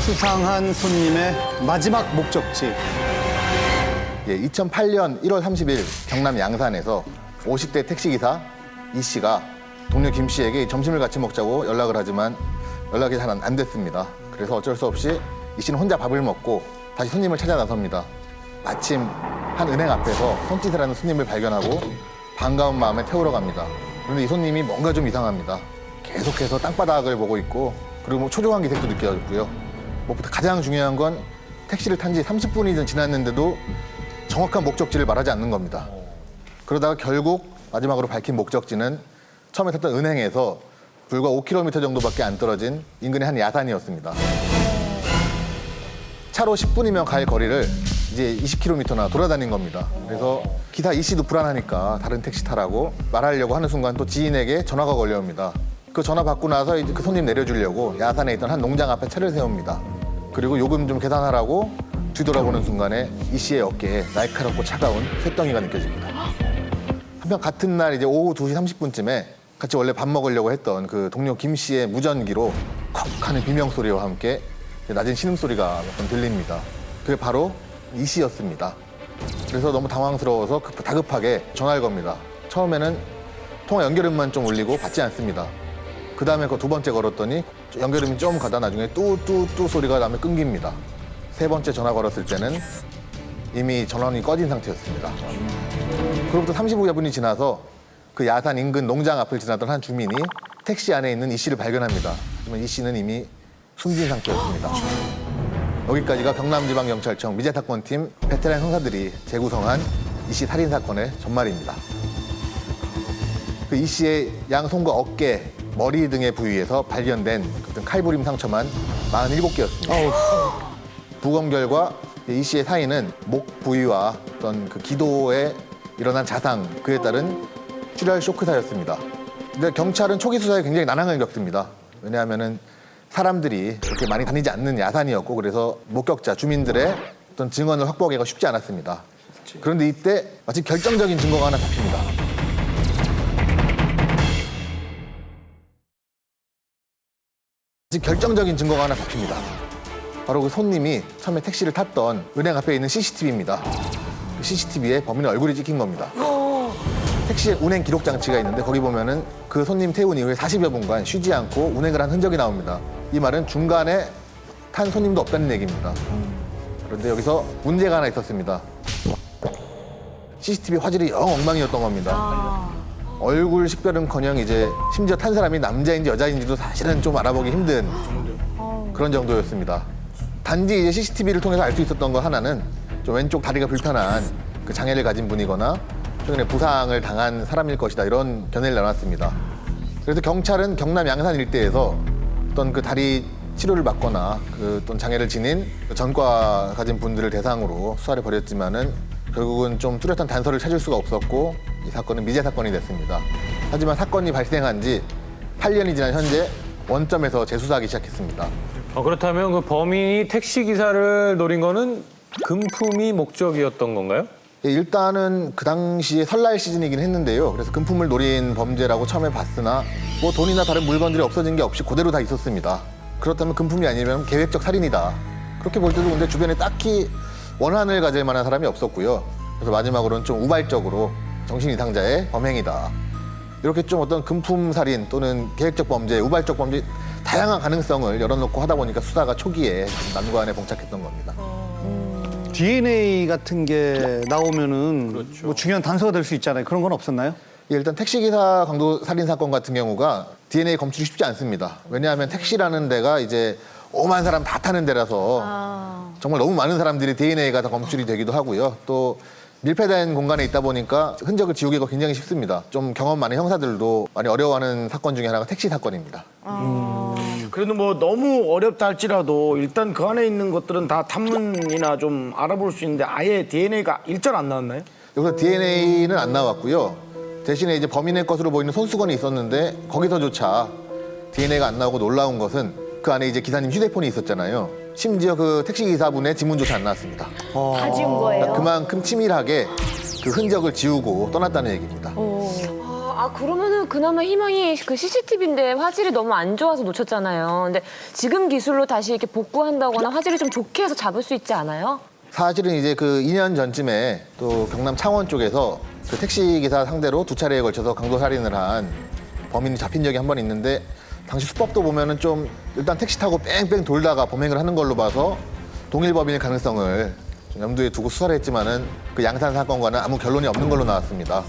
수상한 손님의 마지막 목적지. 예, 2008년 1월 30일 경남 양산에서 50대 택시기사 이 씨가 동료 김 씨에게 점심을 같이 먹자고 연락을 하지만 연락이 잘 안 됐습니다. 그래서 어쩔 수 없이 이 씨는 혼자 밥을 먹고 다시 손님을 찾아 나섭니다. 마침 한 은행 앞에서 손짓을 하는 손님을 발견하고 반가운 마음에 태우러 갑니다. 그런데 이 손님이 뭔가 좀 이상합니다. 계속해서 땅바닥을 보고 있고 그리고 뭐 초조한 기색도 느껴졌고요. 무엇보다 가장 중요한 건 택시를 탄 지 30분이 지났는데도 정확한 목적지를 말하지 않는 겁니다. 그러다가 결국 마지막으로 밝힌 목적지는 처음에 탔던 은행에서 불과 5km 정도밖에 안 떨어진 인근의 한 야산이었습니다. 차로 10분이면 갈 거리를 이제 20km나 돌아다닌 겁니다. 그래서 기사 이 씨도 불안하니까 다른 택시 타라고 말하려고 하는 순간 또 지인에게 전화가 걸려옵니다. 그 전화 받고 나서 이제 그 손님 내려주려고 야산에 있던 한 농장 앞에 차를 세웁니다. 그리고 요금 좀 계산하라고 뒤돌아보는 순간에 이 씨의 어깨에 날카롭고 차가운 쇳덩이가 느껴집니다. 한편 같은 날 이제 오후 2시 30분쯤에 같이 원래 밥 먹으려고 했던 그 동료 김 씨의 무전기로 컥 하는 비명소리와 함께 낮은 신음소리가 몇 번 들립니다. 그게 바로 이 씨였습니다. 그래서 너무 당황스러워서 다급하게 전화를 겁니다. 처음에는 통화 연결음만 좀 울리고 받지 않습니다. 그 다음에 그 두 번째 걸었더니 연결음이 좀 가다 나중에 뚜뚜뚜 소리가 나면 끊깁니다. 세 번째 전화 걸었을 때는 이미 전원이 꺼진 상태였습니다. 그로부터 35여 분이 지나서 그 야산 인근 농장 앞을 지나던 한 주민이 택시 안에 있는 이 씨를 발견합니다. 하지만 이 씨는 이미 숨진 상태였습니다. 여기까지가 경남지방경찰청 미제사건팀 베테랑 형사들이 재구성한 이 씨 살인 사건의 전말입니다. 그 이 씨의 양손과 어깨, 머리 등의 부위에서 발견된 어떤 칼부림 상처만 47개였습니다. 부검 결과 이 씨의 사인은 목 부위와 어떤 그 기도에 일어난 자상, 그에 따른 출혈 쇼크사였습니다. 근데 경찰은 초기 수사에 굉장히 난항을 겪습니다. 왜냐하면은 사람들이 그렇게 많이 다니지 않는 야산이었고 그래서 목격자, 주민들의 어떤 증언을 확보하기가 쉽지 않았습니다. 그런데 이때 마치 결정적인 증거가 하나 잡힙니다. 바로 그 손님이 처음에 택시를 탔던 은행 앞에 있는 CCTV입니다. 그 CCTV에 범인의 얼굴이 찍힌 겁니다. 택시에 운행 기록 장치가 있는데 거기 보면은 그 손님 태운 이후에 40여 분간 쉬지 않고 운행을 한 흔적이 나옵니다. 이 말은 중간에 탄 손님도 없다는 얘기입니다. 그런데 여기서 문제가 하나 있었습니다. CCTV 화질이 영 엉망이었던 겁니다. 얼굴 식별은커녕 이제 심지어 탄 사람이 남자인지 여자인지도 사실은 좀 알아보기 힘든 그런 정도였습니다. 단지 이제 CCTV를 통해서 알 수 있었던 거 하나는 좀 왼쪽 다리가 불편한 그 장애를 가진 분이거나 최근에 부상을 당한 사람일 것이다 이런 견해를 내놨습니다. 그래서 경찰은 경남 양산 일대에서 어떤 그 다리 치료를 받거나 그 어떤 장애를 지닌 그 전과 가진 분들을 대상으로 수사를 벌였지만은 결국은 좀 뚜렷한 단서를 찾을 수가 없었고 이 사건은 미제 사건이 됐습니다. 하지만 사건이 발생한 지 8년이 지난 현재 원점에서 재수사하기 시작했습니다. 그렇다면 그 범인이 택시 기사를 노린 거는 금품이 목적이었던 건가요? 예, 일단은 그 당시에 설날 시즌이긴 했는데요. 그래서 금품을 노린 범죄라고 처음에 봤으나 뭐 돈이나 다른 물건들이 없어진 게 없이 그대로 다 있었습니다. 그렇다면 금품이 아니면 계획적 살인이다. 그렇게 볼 때도 근데 주변에 딱히 원한을 가질 만한 사람이 없었고요. 그래서 마지막으로는 좀 우발적으로 정신 이상자의 범행이다. 이렇게 좀 어떤 금품 살인 또는 계획적 범죄, 우발적 범죄 다양한 가능성을 열어놓고 하다 보니까 수사가 초기에 난관에 봉착했던 겁니다. DNA 같은 게 나오면은 뭐 중요한 단서가 될 수 있잖아요. 그런 건 없었나요? 예, 일단 택시기사 강도 살인 사건 같은 경우가 DNA 검출이 쉽지 않습니다. 왜냐하면 택시라는 데가 이제 오만 사람 다 타는 데라서 정말 너무 많은 사람들이 DNA가 다 검출이 되기도 하고요. 또 밀폐된 공간에 있다 보니까 흔적을 지우기가 굉장히 쉽습니다. 좀 경험 많은 형사들도 많이 어려워하는 사건 중에 하나가 택시 사건입니다. 그래도 뭐 너무 어렵다 할지라도 일단 그 안에 있는 것들은 다 탐문이나 좀 알아볼 수 있는데 아예 DNA가 일절 안 나왔나요? 여기서 DNA는 안 나왔고요. 대신에 이제 범인의 것으로 보이는 손수건이 있었는데 거기서조차 DNA가 안 나오고 놀라운 것은 그 안에 이제 기사님 휴대폰이 있었잖아요. 심지어 그 택시기사분의 지문조차 안 나왔습니다. 다 지운 거예요? 그만큼 치밀하게 그 흔적을 지우고 떠났다는 얘기입니다. 아, 그러면은 그나마 희망이 그 CCTV인데 화질이 너무 안 좋아서 놓쳤잖아요. 근데 지금 기술로 다시 이렇게 복구한다거나 화질을 좀 좋게 해서 잡을 수 있지 않아요? 사실은 이제 그 2년 전쯤에 또 경남 창원 쪽에서 그 택시 기사 상대로 2차례에 걸쳐서 강도 살인을 한 범인이 잡힌 적이 한 번 있는데 당시 수법도 보면은 좀 일단 택시 타고 뺑뺑 돌다가 범행을 하는 걸로 봐서 동일 범인일 가능성을 좀 염두에 두고 수사를 했지만은 그 양산 사건과는 아무 결론이 없는 걸로 나왔습니다.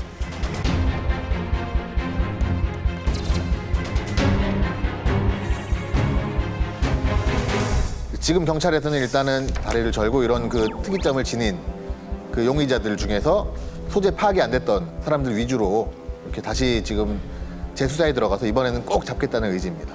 지금 경찰에서는 일단은 다리를 절고 이런 그 특이점을 지닌 그 용의자들 중에서 소재 파악이 안 됐던 사람들 위주로 이렇게 다시 지금 재수사에 들어가서 이번에는 꼭 잡겠다는 의지입니다.